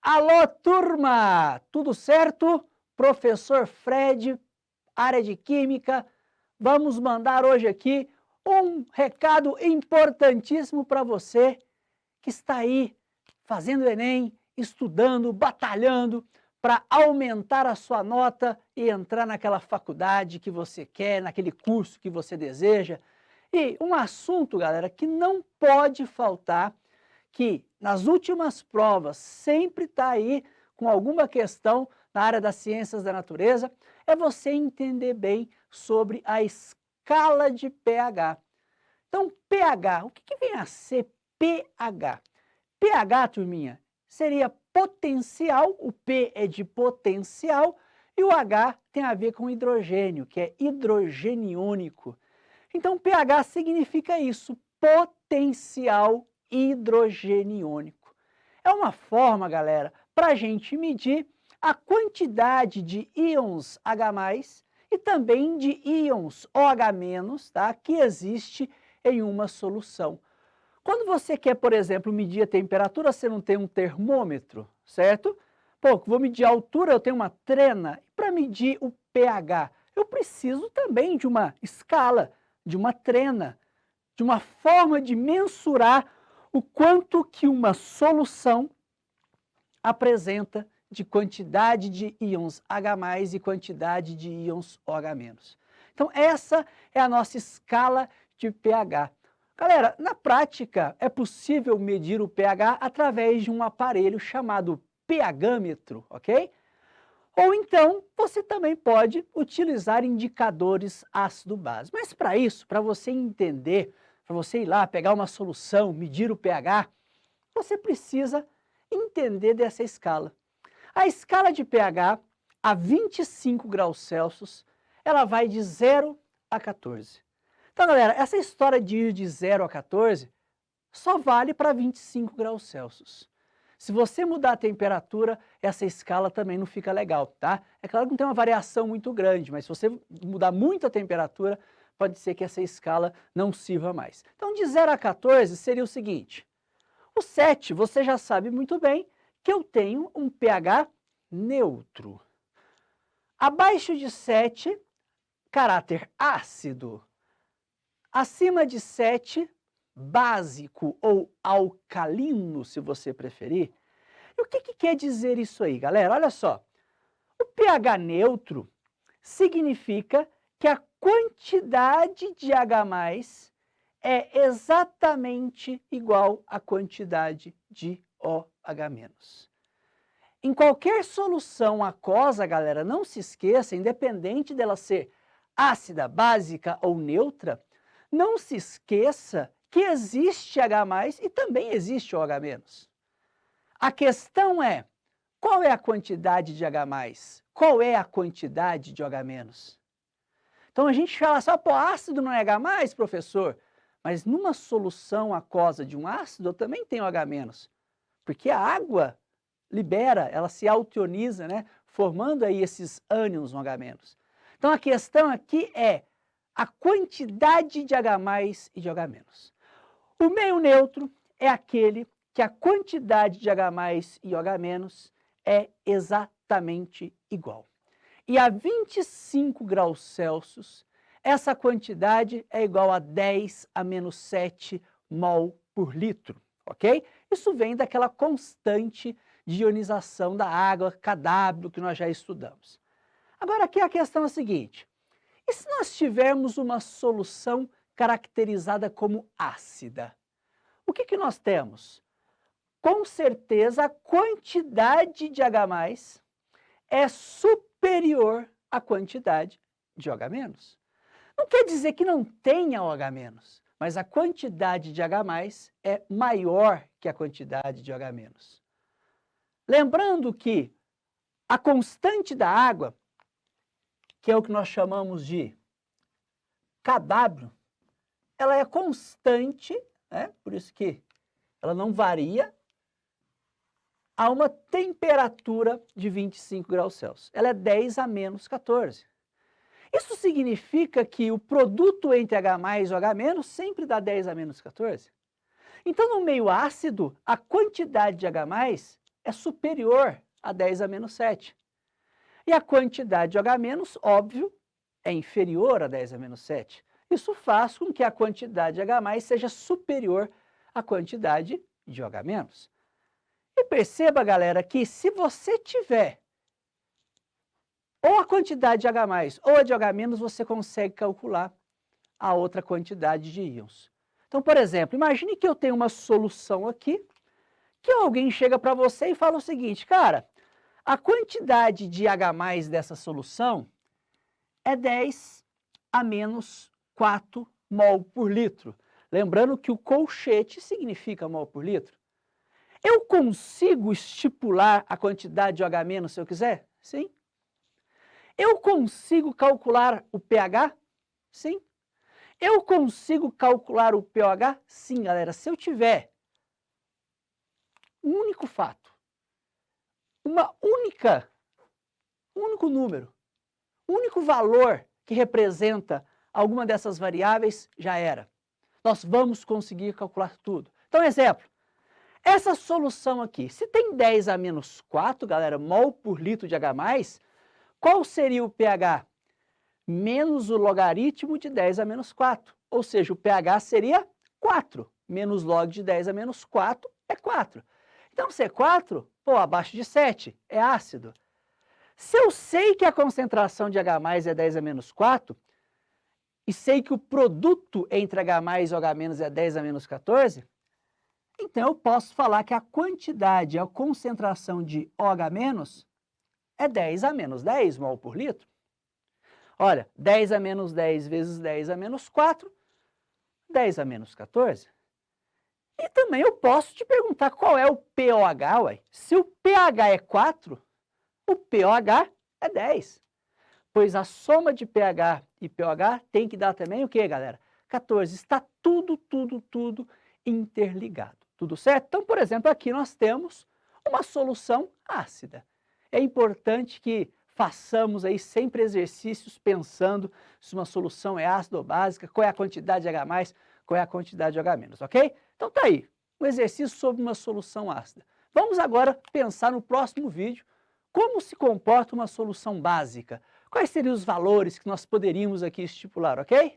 Alô, turma! Tudo certo? Professor Fred, área de Química. Vamos mandar hoje aqui um recado importantíssimo para você que está aí fazendo Enem, estudando, batalhando para aumentar a sua nota e entrar naquela faculdade que você quer, naquele curso que você deseja. E um assunto, galera, que não pode faltar, que nas últimas provas sempre está aí com alguma questão na área das ciências da natureza, é você entender bem sobre a escala de pH. Então, pH, o que vem a ser pH? pH, turminha, seria potencial, o P é de potencial, e o H tem a ver com hidrogênio, que é hidrogeniônico. Então, pH significa isso, potencial hidrogeniônico. É uma forma, galera, para a gente medir a quantidade de íons H+, e também de íons OH-, tá, que existe em uma solução. Quando você quer, por exemplo, medir a temperatura, você não tem um termômetro, certo? Pô, vou medir a altura, eu tenho uma trena. Para medir o pH, eu preciso também de uma escala, de uma trena, de uma forma de mensurar o quanto que uma solução apresenta de quantidade de íons H+, e quantidade de íons OH-. Então, essa é a nossa escala de pH. Galera, na prática, é possível medir o pH através de um aparelho chamado pHmetro, ok? Ou então, você também pode utilizar indicadores ácido-base. Mas para isso, para você entender, para você ir lá, pegar uma solução, medir o pH, você precisa entender dessa escala. A escala de pH a 25 graus Celsius, ela vai de 0 a 14. Então, galera, essa história de ir de 0 a 14 só vale para 25 graus Celsius. Se você mudar a temperatura, essa escala também não fica legal, tá? É claro que não tem uma variação muito grande, mas se você mudar muito a temperatura, pode ser que essa escala não sirva mais. Então, de 0 a 14 seria o seguinte: o 7, você já sabe muito bem que eu tenho um pH neutro. Abaixo de 7, caráter ácido. Acima de 7, básico ou alcalino, se você preferir. E o que quer dizer isso aí, galera? Olha só, o pH neutro significa que a quantidade de H+ é exatamente igual à quantidade de OH-. Em qualquer solução aquosa, galera, não se esqueça, independente dela ser ácida, básica ou neutra, não se esqueça que existe H+ e também existe OH-. A questão é, qual é a quantidade de H+? Qual é a quantidade de OH-? Então a gente fala só, pô, ácido não é H+, professor? Mas numa solução aquosa de um ácido, eu também tenho OH-, porque a água libera, ela se altioniza, né, formando aí esses ânions no H-. Então a questão aqui é a quantidade de H+ e de OH-. O meio neutro é aquele que a quantidade de H+ e OH- é exatamente igual. E a 25 graus Celsius, essa quantidade é igual a 10 a menos 7 mol por litro, ok? Isso vem daquela constante de ionização da água, kW, que nós já estudamos. Agora aqui a questão é a seguinte: e se nós tivermos uma solução caracterizada como ácida? O que nós temos? Com certeza a quantidade de H+ é superior à quantidade de OH-. Não quer dizer que não tenha OH-, mas a quantidade de H+ é maior que a quantidade de OH-. Lembrando que a constante da água, que é o que nós chamamos de kW, ela é constante, né? Por isso que ela não varia, a uma temperatura de 25 graus Celsius. Ela é 10 a menos 14. Isso significa que o produto entre H+ e OH- sempre dá 10 a menos 14. Então, no meio ácido, a quantidade de H+ é superior a 10 a menos 7. E a quantidade de OH-, óbvio, é inferior a 10 a menos 7. Isso faz com que a quantidade de H+ seja superior à quantidade de OH-. E perceba, galera, que se você tiver ou a quantidade de H+, ou a de OH-, você consegue calcular a outra quantidade de íons. Então, por exemplo, imagine que eu tenho uma solução aqui, que alguém chega para você e fala o seguinte, cara, a quantidade de H+ dessa solução é 10 a menos 4 mol por litro. Lembrando que o colchete significa mol por litro. Eu consigo estipular a quantidade de OH- se eu quiser? Sim. Eu consigo calcular o pH? Sim. Eu consigo calcular o pOH? Sim, galera. Se eu tiver um único fato, um único número, um único valor que representa alguma dessas variáveis, já era. Nós vamos conseguir calcular tudo. Então, exemplo, essa solução aqui, se tem 10 a menos 4, galera, mol por litro de H+, qual seria o pH? Menos o logaritmo de 10 a menos 4. Ou seja, o pH seria 4. Menos log de 10 a menos 4 é 4. Então, se é 4, pô, abaixo de 7, é ácido. Se eu sei que a concentração de H+ é 10 a menos 4, e sei que o produto entre H+ e OH- é 10 a menos 14, então eu posso falar que a quantidade, a concentração de OH- é 10 a menos 10 mol por litro. Olha, 10 a menos 10 vezes 10 a menos 4, 10 a menos 14. E também eu posso te perguntar qual é o pOH, ué. Se o pH é 4, o pOH é 10. Pois a soma de pH e pOH tem que dar também o quê, galera? 14. Está tudo interligado. Tudo certo? Então, por exemplo, aqui nós temos uma solução ácida. É importante que façamos aí sempre exercícios pensando se uma solução é ácida ou básica, qual é a quantidade de H+, qual é a quantidade de OH-, ok? Então tá aí, um exercício sobre uma solução ácida. Vamos agora pensar no próximo vídeo como se comporta uma solução básica. Quais seriam os valores que nós poderíamos aqui estipular, ok?